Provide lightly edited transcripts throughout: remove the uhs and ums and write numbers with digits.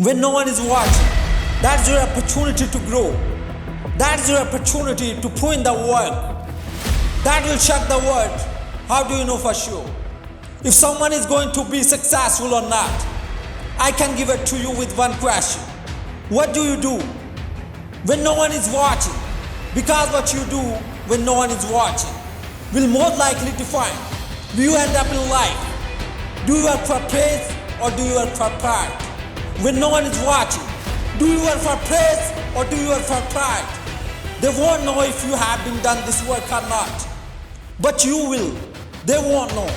when no one is watching. That's your opportunity to grow. That's your opportunity to put in the work. That will check the world. How do you know for sure if someone is going to be successful or not? I can give it to you with one question. What do you do when no one is watching? Because what you do when no one is watching will more likely define where you end up in life. Do you work for praise or do you work for pride? When no one is watching, do you work for praise or do you work for pride? They won't know if you have been done this work or not. But you will. They won't know.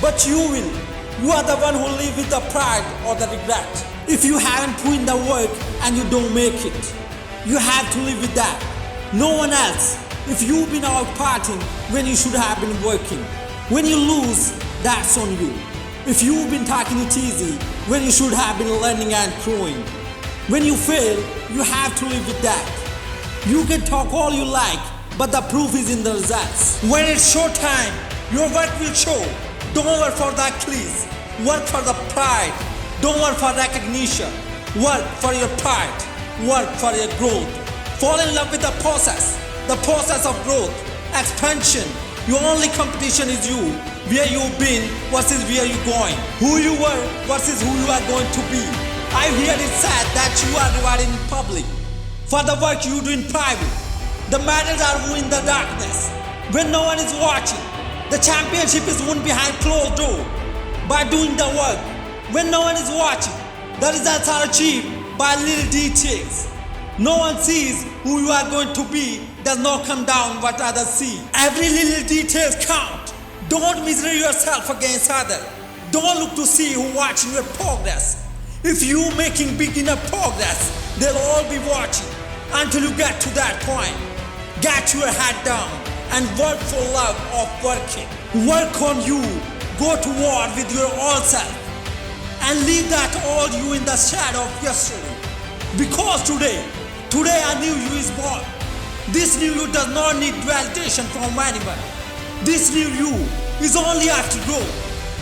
But you will. You are the one who live with the pride or the regret. If you haven't put in the work and you don't make it, you have to live with that. No one else. If you've been out partying when you should have been working, when you lose, that's on you. If you've been taking it easy when you should have been learning and growing, when you fail, you have to live with that. You can talk all you like, but the proof is in the results. When it's show time, your work will show. Don't work for the accolades, work for the pride. Don't work for recognition, work for your pride, work for your growth. Fall in love with the process of growth, expansion. Your only competition is you, where you've been versus where you're going, who you were versus who you are going to be. I hear it said that you are rewarded in public for the work you do in private. The medals are won in the darkness when no one is watching. The championship is won behind closed door by doing the work when no one is watching. The results are achieved by little details. No one sees who you are going to be, does not come down what others see. Every little detail counts. Don't measure yourself against others. Don't look to see who watching your progress. If you making big enough progress, they'll all be watching until you get to that point. Get your head down and work for love of working. Work on you. Go to war with your old self and leave that old you in the shadow of yesterday. Because today a new you is born. This new you does not need validation from anyone. This new you is only after growth,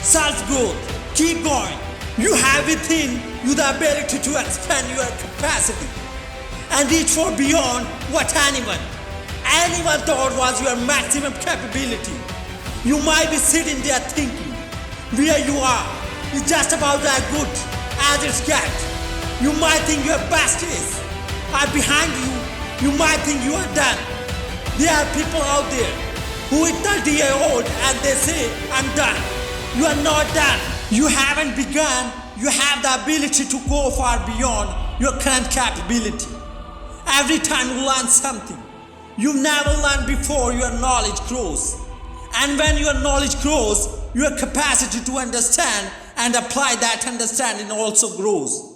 self-growth. Keep going. You have within you the ability to expand your capacity and reach for beyond what anyone thought was your maximum capability. You might be sitting there thinking where you are is just about as good as it's gets. You might think your best days are behind you. You might think you are done. There are people out there who are 30-year-old and they say, I'm done. You are not done. You haven't begun. You have the ability to go far beyond your current capability. Every time you learn something you've never learned before, your knowledge grows. And when your knowledge grows, your capacity to understand and apply that understanding also grows.